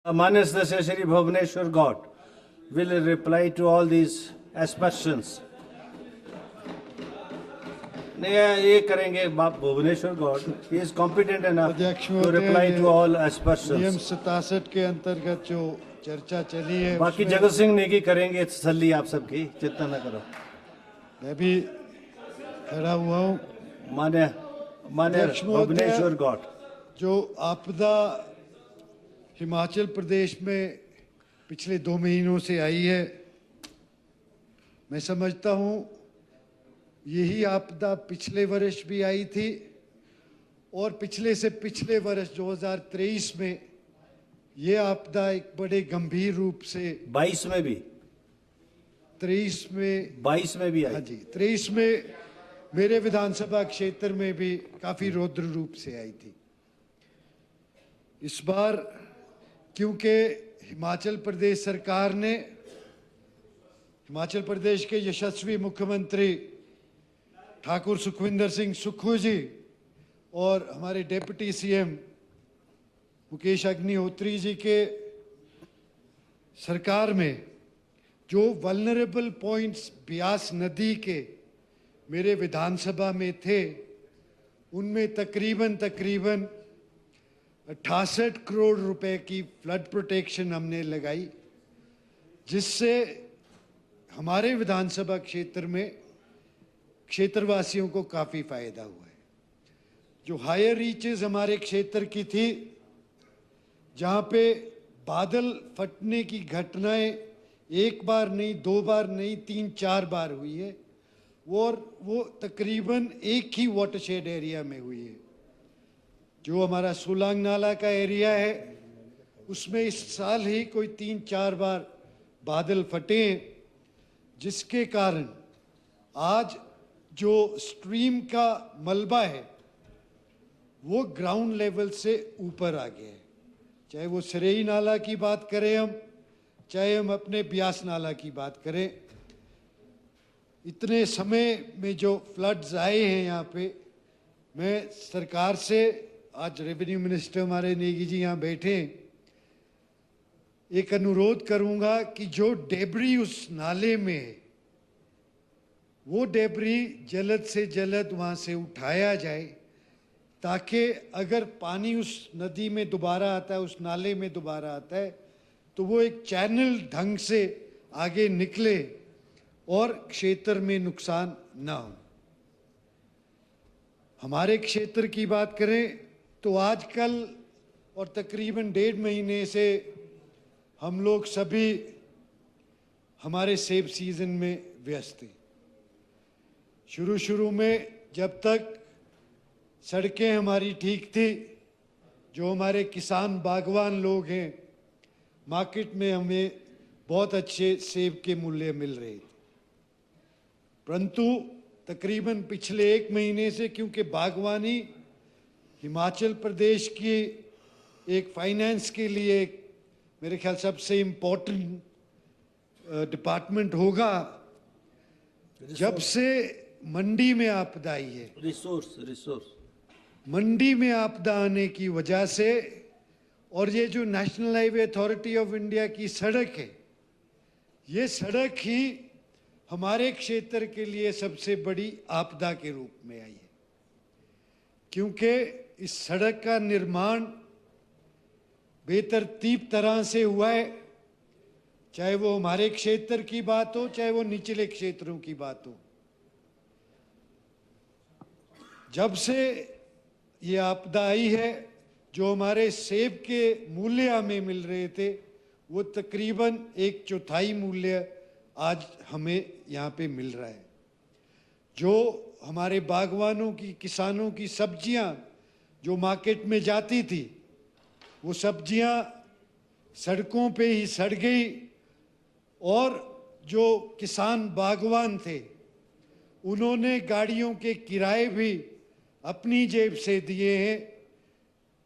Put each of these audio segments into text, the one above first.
माननीय सदस्य Shri Bhubaneswar Gaur will reply to all these aspersions. नहीं ये करेंगे बाप Bhubaneswar Gaur. He is competent enough to reply to all aspersions. नियम 67 के अंतर्गत जो चर्चा चली है बाकी जगत सिंह नेगी करेंगे तसल्ली आप सबकी, चिंता न करो. मैं भी खड़ा हुआ हूँ. मान्य भुवनेश्वर गौड. जो आपदा हिमाचल प्रदेश में पिछले 2 महीनों से आई है, मैं समझता हूँ यही आपदा पिछले वर्ष भी आई थी और पिछले से पिछले वर्ष 2023 में ये आपदा एक बड़े गंभीर रूप से 22 में भी 23 में 22 में भी आई. हाँ जी, 23 में मेरे विधानसभा क्षेत्र में भी काफी रौद्र रूप से आई थी. इस बार क्योंकि हिमाचल प्रदेश सरकार ने, हिमाचल प्रदेश के यशस्वी मुख्यमंत्री ठाकुर सुखविंदर सिंह सुक्खू जी और हमारे डिप्टी सीएम मुकेश अग्निहोत्री जी के सरकार में जो वल्नरेबल पॉइंट्स ब्यास नदी के मेरे विधानसभा में थे, उनमें तकरीबन 68 करोड़ रुपए की फ्लड प्रोटेक्शन हमने लगाई, जिससे हमारे विधानसभा क्षेत्र में क्षेत्रवासियों को काफ़ी फायदा हुआ है. जो हायर रीचेस हमारे क्षेत्र की थी, जहाँ पे बादल फटने की घटनाएं एक बार नहीं, 2 बार नहीं, 3-4 बार हुई है, वो तकरीबन एक ही वाटरशेड एरिया में हुई है. जो हमारा सोलांग नाला का एरिया है, उसमें इस साल ही कोई 3-4 बार बादल फटे, जिसके कारण आज जो स्ट्रीम का मलबा है वो ग्राउंड लेवल से ऊपर आ गया है. चाहे वो सरेई नाला की बात करें हम, चाहे हम अपने ब्यास नाला की बात करें. इतने समय में जो फ्लड्स आए हैं यहाँ पे, मैं सरकार से, आज रेवेन्यू मिनिस्टर हमारे नेगी जी यहाँ बैठे, एक अनुरोध करूंगा कि जो डेब्री उस नाले में है, वो डेब्री जल्द से जल्द वहाँ से उठाया जाए, ताकि अगर पानी उस नदी में दोबारा आता है, उस नाले में दोबारा आता है, तो वो एक चैनल ढंग से आगे निकले और क्षेत्र में नुकसान ना हो. हमारे क्षेत्र की बात करें तो आजकल और तकरीबन 1.5 महीने से हम लोग सभी हमारे सेब सीजन में व्यस्त हैं. शुरू में जब तक सड़कें हमारी ठीक थी, जो हमारे किसान बागवान लोग हैं, मार्केट में हमें बहुत अच्छे सेब के मूल्य मिल रहे थे. परंतु तकरीबन पिछले 1 महीने से, क्योंकि बागवानी हिमाचल प्रदेश की एक फाइनेंस के लिए मेरे ख्याल सबसे इम्पोर्टेंट डिपार्टमेंट होगा, जब से मंडी में आपदा आई है, रिसोर्स मंडी में आपदा आने की वजह से, और ये जो national highway authority of India की सड़क है, ये सड़क ही हमारे क्षेत्र के लिए सबसे बड़ी आपदा के रूप में आई है. क्योंकि इस सड़क का निर्माण बेतरतीब तरह से हुआ है, चाहे वो हमारे क्षेत्र की बात हो, चाहे वो निचले क्षेत्रों की बात हो. जब से ये आपदा आई है, जो हमारे सेब के मूल्य हमें मिल रहे थे, वो तकरीबन 1/4 मूल्य आज हमें यहाँ पे मिल रहा है. जो हमारे बागवानों की, किसानों की सब्जियां जो मार्केट में जाती थी, वो सब्जियां सड़कों पे ही सड़ गई, और जो किसान बागवान थे, उन्होंने गाड़ियों के किराए भी अपनी जेब से दिए हैं.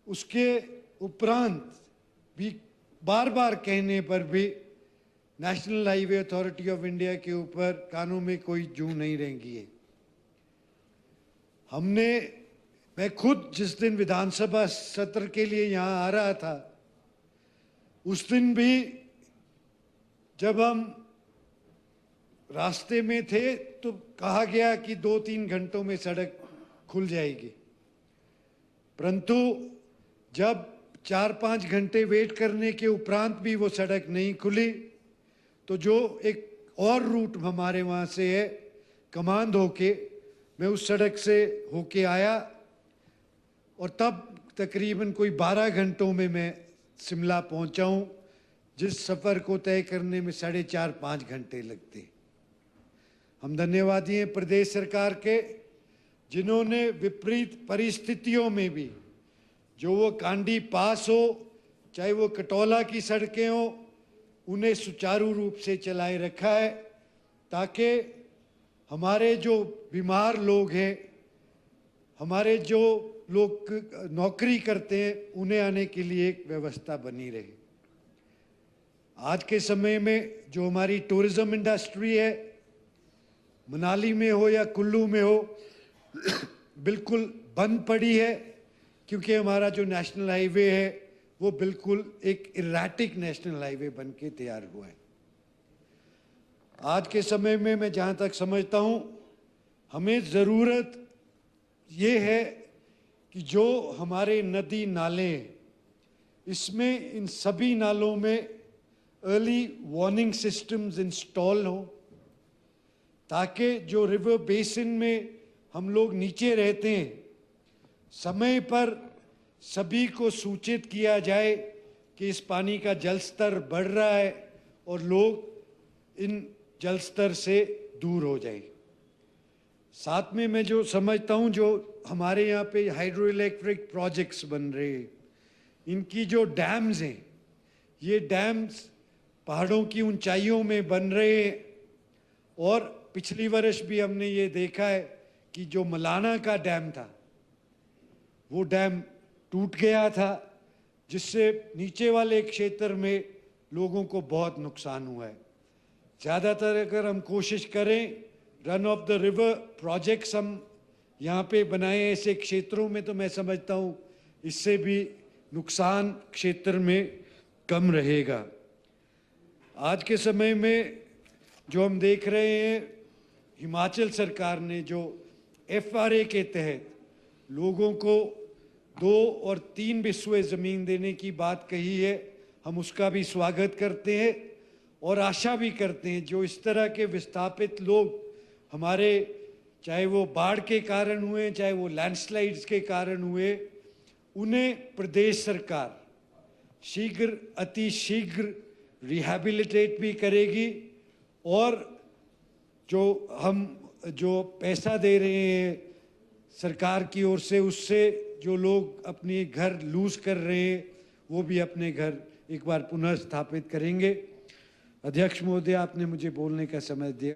उसके उपरांत भी बार बार कहने पर भी national highway authority of India के ऊपर कानों में कोई जू नहीं रेंगी है. मैं खुद जिस दिन विधानसभा सत्र के लिए यहाँ आ रहा था, उस दिन भी जब हम रास्ते में थे तो कहा गया कि 2-3 घंटों में सड़क खुल जाएगी, परंतु जब 4-5 घंटे वेट करने के उपरांत भी वो सड़क नहीं खुली, तो जो एक और रूट हमारे वहाँ से है कमांद होके, मैं उस सड़क से होके आया और तब तकरीबन कोई 12 घंटों में मैं शिमला पहुँचा हूँ, जिस सफ़र को तय करने में 4.5-5 घंटे लगते। हम धन्यवादी हैं प्रदेश सरकार के, जिन्होंने विपरीत परिस्थितियों में भी, जो वो कांडी पास हो चाहे वो कटौला की सड़कें हो, उन्हें सुचारू रूप से चलाए रखा है, ताकि हमारे जो बीमार लोग हैं, हमारे जो लोग नौकरी करते हैं, उन्हें आने के लिए एक व्यवस्था बनी रहे। आज के समय में जो हमारी टूरिज्म इंडस्ट्री है, मनाली में हो या कुल्लू में हो, बिल्कुल बंद पड़ी है, क्योंकि हमारा जो नेशनल हाईवे है वो बिल्कुल एक इरेटिक नेशनल हाईवे बन के तैयार हुआ है। आज के समय में मैं जहाँ तक समझता हूँ, हमें ज़रूरत ये है कि जो हमारे नदी नाले हैं, इसमें इन सभी नालों में अर्ली वार्निंग सिस्टम्स इंस्टॉल हों, ताकि जो रिवर बेसिन में हम लोग नीचे रहते हैं, समय पर सभी को सूचित किया जाए कि इस पानी का जल स्तर बढ़ रहा है और लोग इन जल स्तर से दूर हो जाए। साथ में मैं जो समझता हूँ, जो हमारे यहाँ पे हाइड्रो इलेक्ट्रिक प्रोजेक्ट्स बन रहे हैं, इनकी जो डैम्स हैं, ये डैम्स पहाड़ों की ऊंचाइयों में बन रहे हैं, और पिछली वर्ष भी हमने ये देखा है कि जो मलाना का डैम था, वो डैम टूट गया था, जिससे नीचे वाले क्षेत्र में लोगों को बहुत नुकसान हुआ है। ज़्यादातर अगर हम कोशिश करें, run of the river projects हम यहाँ पे बनाए ऐसे क्षेत्रों में, तो मैं समझता हूँ इससे भी नुकसान क्षेत्र में कम रहेगा। आज के समय में जो हम देख रहे हैं, हिमाचल सरकार ने जो FRA के तहत लोगों को 2 और 3 बिस्वे ज़मीन देने की बात कही है, हम उसका भी स्वागत करते हैं और आशा भी करते हैं जो इस तरह के विस्थापित लोग हमारे, चाहे वो बाढ़ के कारण हुए, चाहे वो लैंडस्लाइड्स के कारण हुए, उन्हें प्रदेश सरकार शीघ्र अति शीघ्र रिहैबिलिटेट भी करेगी, और जो पैसा दे रहे हैं सरकार की ओर से, उससे जो लोग अपने घर लूज कर रहे हैं, वो भी अपने घर एक बार पुनः स्थापित करेंगे। अध्यक्ष महोदय, आपने मुझे बोलने का समय दिया।